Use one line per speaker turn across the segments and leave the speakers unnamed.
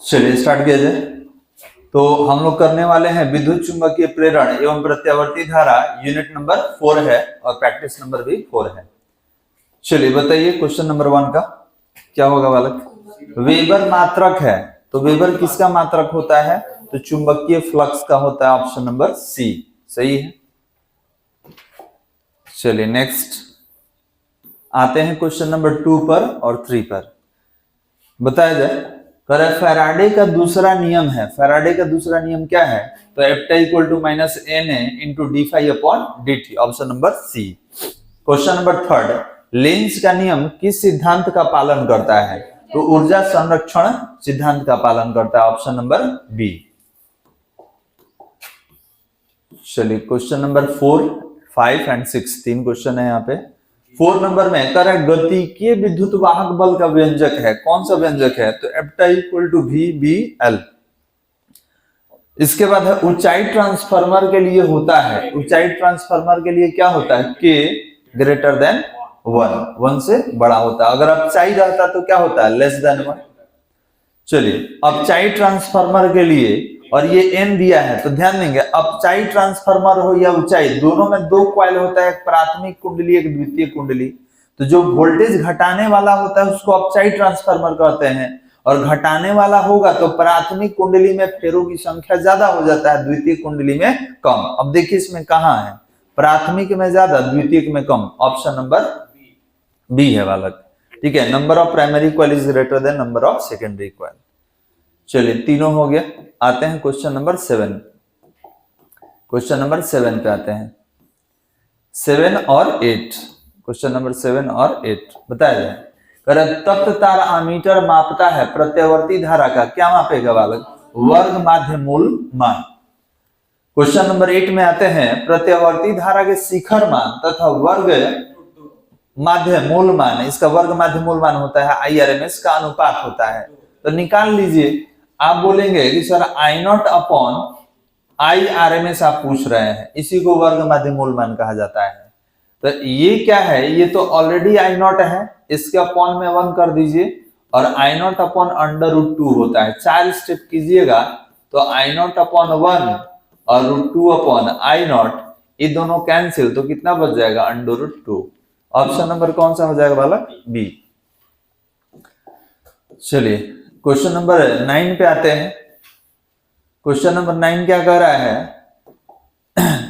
चलिए स्टार्ट किया जाए। तो हम लोग करने वाले हैं विद्युत चुंबकीय प्रेरण एवं प्रत्यावर्ती धारा, यूनिट नंबर 4 है और प्रैक्टिस नंबर भी 4 है। चलिए बताइए क्वेश्चन नंबर 1 का क्या होगा बालक। वेबर मात्रक है, तो वेबर किसका मात्रक होता है? तो चुंबकीय फ्लक्स का होता है, ऑप्शन नंबर सी सही है। चलिए नेक्स्ट आते हैं क्वेश्चन नंबर 2 पर और 3 पर। बताया जाए फैराडे का दूसरा नियम है। फैराडे का दूसरा नियम क्या है? तो एप्टा equal to minus N A into d phi upon d t, option number C. Question number 3, Lenz का नियम किस सिद्धांत का पालन करता है? तो ऊर्जा संरक्षण सिद्धांत का पालन करता है, ऑप्शन नंबर बी। चलिए क्वेश्चन नंबर 4, 5 एंड 6 तीन क्वेश्चन है यहाँ पे। 4 नंबर में कह रहा है गतिकीय विद्युत वाहक बल का व्यंजक है। कौन सा व्यंजक है? तो एप्टा equal to V B L. इसके बाद है ऊंचाई ट्रांसफार्मर के लिए होता है। ऊंचाई ट्रांसफार्मर के लिए क्या होता है? के ग्रेटर देन 1 से बड़ा होता है। अगर ऊंचाई रहता तो क्या होता है? Less than 1। चलिए ऊंचाई ट्रांसफार्मर के लिए, और ये एन दिया है तो ध्यान देंगे, अपचाई ट्रांसफार्मर हो या ऊंचाई, दोनों में दो कॉइल होता है, एक प्राथमिक कुंडली एक द्वितीय कुंडली। तो जो वोल्टेज घटाने वाला होता है उसको अपचाई ट्रांसफार्मर कहते हैं, और घटाने वाला होगा तो प्राथमिक कुंडली में फेरों की संख्या ज्यादा हो जाता है, द्वितीय कुंडली में कम। अब देखिए इसमें कहाँ है, प्राथमिक में ज्यादा द्वितीय में कम, ऑप्शन नंबर बी है बालक। ठीक है, number of primary coil is greater than number of secondary coil. चलिए तीनों हो गया। आते हैं क्वेश्चन नंबर 7। क्वेश्चन नंबर 7 पे आते हैं, 7 और 8। क्वेश्चन नंबर 7 और 8 बताया जाए तप्त तार आमीटर मापता है प्रत्यावर्ती धारा का, क्या मापेगा बालक? वर्ग माध्य मूल मान। क्वेश्चन नंबर 8 में आते हैं प्रत्यावर्ती धारा के शिखर मान तथा वर्ग माध्य मूल मान। इसका वर्ग माध्य मूल मान होता है IRMS का अनुपात होता है। तो निकाल लीजिए। आप बोलेंगे कि sir I not upon IRMS आप पूछ रहे हैं, इसी को वर्ग माध्य मूल मान कहा जाता है। तो ये क्या है? ये तो ऑलरेडी आई नॉट है, इसके अपॉन में 1 कर दीजिए, और आई नॉट अपॉन अंडर रूट 2 होता है। 4 स्टेप कीजिएगा तो आई नॉट अपॉन 1 और रूट 2 अपॉन आई नॉट, ये दोनों कैंसिल, तो कितना बच जाएगा? Under root 2। ऑप्शन नंबर कौन सा हो जाएगा बालक? बी। चलिए क्वेश्चन नंबर 9 पे आते हैं। क्वेश्चन नंबर 9 क्या कह रहा है?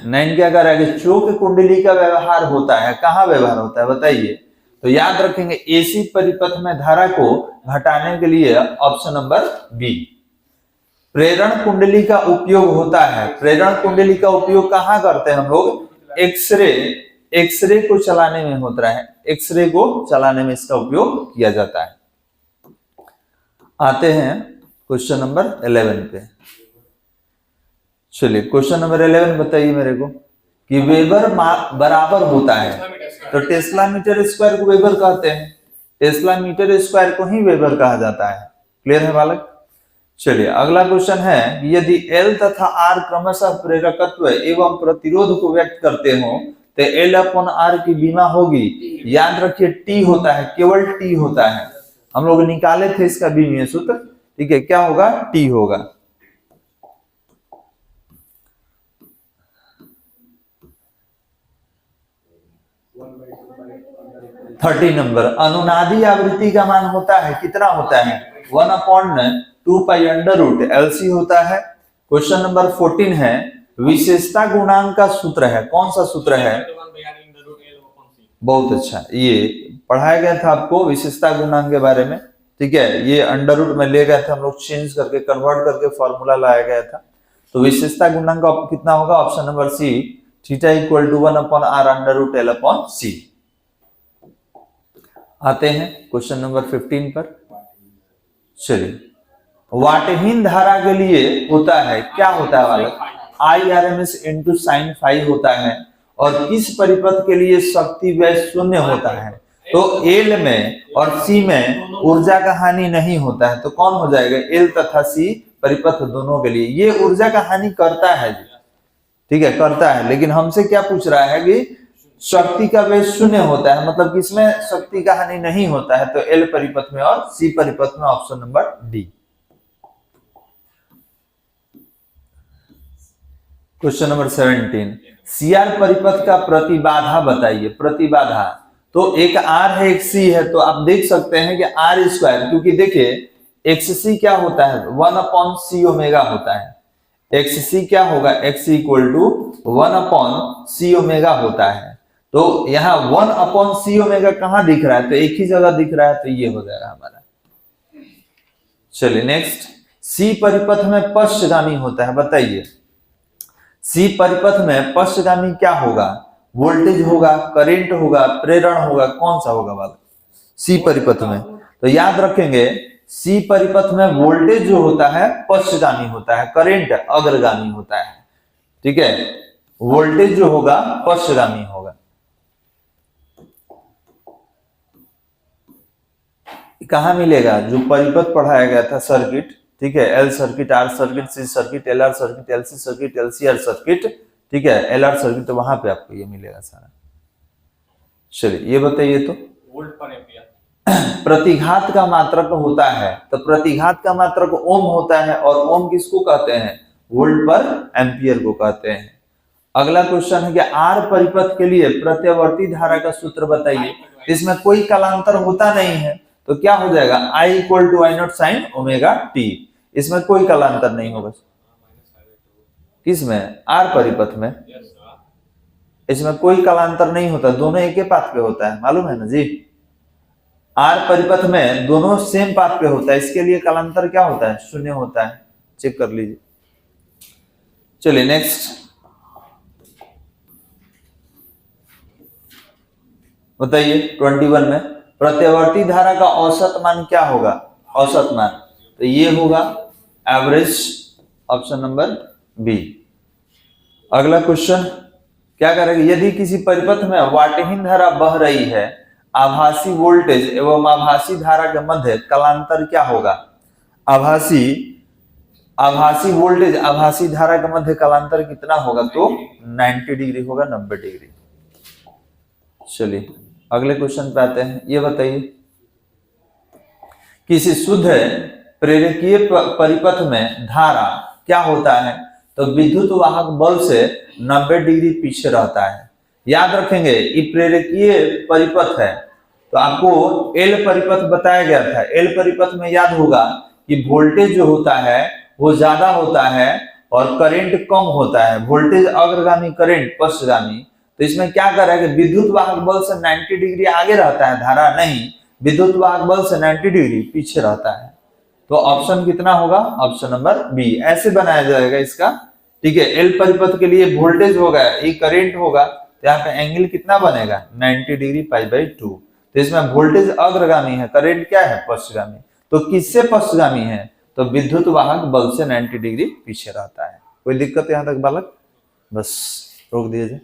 9 क्या कह रहा है कि चोक कुंडली का व्यवहार होता है। कहाँ व्यवहार होता है बताइए? तो याद रखेंगे एसी परिपथ में धारा को घटाने के लिए, ऑप्शन नंबर बी। प्रेरण कुंडली का उपयोग होता है। प्रेरण कुंडली का उपयोग कहाँ करते हैं हम लोग? एक्सरे को चलाने में होता है। एक्सरे को चलाने में इसका उपयोग किया जाता है। आते हैं क्वेश्चन नंबर 11 पे। चलिए क्वेश्चन नंबर 11 बताइए मेरे को कि वेबर बराबर होता है, तो टेस्ला मीटर स्क्वायर को वेबर कहते हैं। टेस्ला मीटर स्क्वायर को ही वेबर कहा जाता है। क्लियर है बालक? चलिए अगला क्वेश्चन है कि यदि L तथा R क्रमशः प्रेरकत्व एवं प्रतिरोध को व्यक्त करते हो तो L अपॉन R की बीमा होगी। याद रखिए T होता है, केवल T होता है। हम लोग निकाले थे इसका बीमीय सूत्र। ठीक है, क्या होगा? T होगा। थर्टी नंबर, अनुनादी आवृत्ति का मान होता है, कितना होता है? 1/2 पाई अंडर रूट LC होता है। क्वेश्चन नंबर 14 है विशेषता गुणांक का सूत्र है। कौन सा सूत्र है? बहुत अच्छा, ये पढ़ाया गया था आपको विशेषता गुणांक के बारे में। ठीक है, ये अंडर रूट में ले गए थे हम लोग, चेंज करके कन्वर्ट करके फॉर्मूला लाया गया था। तो विशेषता गुणांक कितना होगा? Option number C, theta equal to 1/r under root L upon C। आते हैं क्वेश्चन नंबर 15 पर। चलिए वाटहीन धारा के लिए होता है, क्या होता है बालक? IRMS इंटू साइन फाई होता है। और किस परिपथ के लिए शक्ति व्यय शून्य होता है? तो L में और C में ऊर्जा का हानि नहीं होता है। तो कौन हो जाएगा? L तथा C परिपथ दोनों के लिए ये ऊर्जा का हानि करता है जी। ठीक है, करता है, लेकिन हमसे क्या पूछ रहा है कि शक्ति का व्यय शून्य होता है, मतलब कि इसमें शक्ति का हानि नहीं होता है। तो L परिपथ में और C परिपथ में, option number D. Question number 17, CR परिपथ का प्रतिबाधा बताइए। प्रतिबाधा तो एक आर है एक सी है, तो आप देख सकते हैं कि आर स्क्वायर, क्योंकि देखिए एक्ससी क्या होता है 1/c ओमेगा होता है। एक्ससी क्या होगा, x equal to 1/c omega होता है। तो यहाँ 1/c ओमेगा कहाँ दिख रहा है, तो एक ही जगह दिख रहा है, तो ये हो जाएगा हमारा। चलिए नेक्स्ट, सी परिपथ में पश्चगामी होता है, बताइए सी परिपथ में पश्चगामी क्या होगा, वोल्टेज होगा, करंट होगा, प्रेरण होगा, कौन सा होगा वाला सी परिपथ में। तो याद रखेंगे सी परिपथ में वोल्टेज जो होता है पश्चगामी होता है, करंट अग्रगामी होता है। ठीक है, वोल्टेज जो होगा पश्चगामी होगा। कहां मिलेगा, जो परिपथ पढ़ाया गया था सर्किट, ठीक है, L circuit, R circuit, C circuit, L R circuit, L C circuit, L C R circuit, ठीक है, एल आर सर्किट, तो वहां पे आपको ये मिलेगा सारा। चलिए ये बताइए तो
वोल्ट पर एम्पियर
प्रतिघात का मात्रक होता है, तो प्रतिघात का मात्रक ओम होता है, और ओम किसको कहते हैं, वोल्ट पर एम्पियर को कहते हैं। अगला क्वेश्चन है कि आर परिपथ के लिए प्रत्यावर्ती धारा का सूत्र बताइए। इसमें कोई कालांतर होता नहीं है, तो क्या हो जाएगा, I equal to I naught sine omega T. इसमें कोई कालांतर नहीं होगा, किसमें, आर परिपथ में, इसमें कोई कालांतर नहीं होता, दोनों एक ही पाथ पे होता है, मालूम है ना जी। आर परिपथ में दोनों सेम पाथ पे होता है, इसके लिए कालांतर क्या होता है, शून्य होता है, चेक कर लीजिए। चलिए नेक्स्ट बताइए 21 में प्रत्यावर्ती धारा का औसत मान क्या होगा, औसत मान, तो ये होगा एवरेज, ऑप्शन नंबर बी। अगला क्वेश्चन क्या करेंगे, यदि किसी परिपथ में वाटहीन धारा बह रही है, आभासी वोल्टेज एवं आभासी धारा के मध्य कालांतर क्या होगा, आभासी वोल्टेज आभासी धारा के मध्य कालांतर कितना होगा, तो 90 डिग्री होगा, 90 डिग्री। चलिए अगले क्वेश्चन पे आते हैं, ये बताइए किसी शुद्ध प्रेरकीय परिपथ में धारा क्या होता है, तो विद्युत वाहक बल से 90 डिग्री पीछे रहता है। याद रखेंगे ये प्रेरकीय परिपथ है, तो आपको एल परिपथ बताया गया था। एल परिपथ में याद होगा कि वोल्टेज जो होता है वो ज्यादा होता है और करंट कम होता है, वोल्टेज अग्रगामी करंट पश्चगामी। तो इसमें क्या कर रहा है कि विद्युत वाहक बल से 90 डिग्री आगे रहता है, धारा नहीं, विद्युत वाहक बल से 90 डिग्री पीछे रहता है। तो ऑप्शन कितना होगा, ऑप्शन नंबर बी। ऐसे बनाया जाएगा इसका, ठीक है। एल परिपथ के लिए वोल्टेज होगा, ये करंट होगा, तो यहाँ पे एंगल कितना बनेगा 90 डिग्री π/2। तो इसमें वोल्टेज अग्रगामी है, करंट क्या है पश्चगामी। तो किससे पश्चगामी है, तो विद्युत वाहक बल से 90 डिग्री पीछे रहता है। कोई दिक्कत यहाँ तक बालक, बस रोक दिया जाए।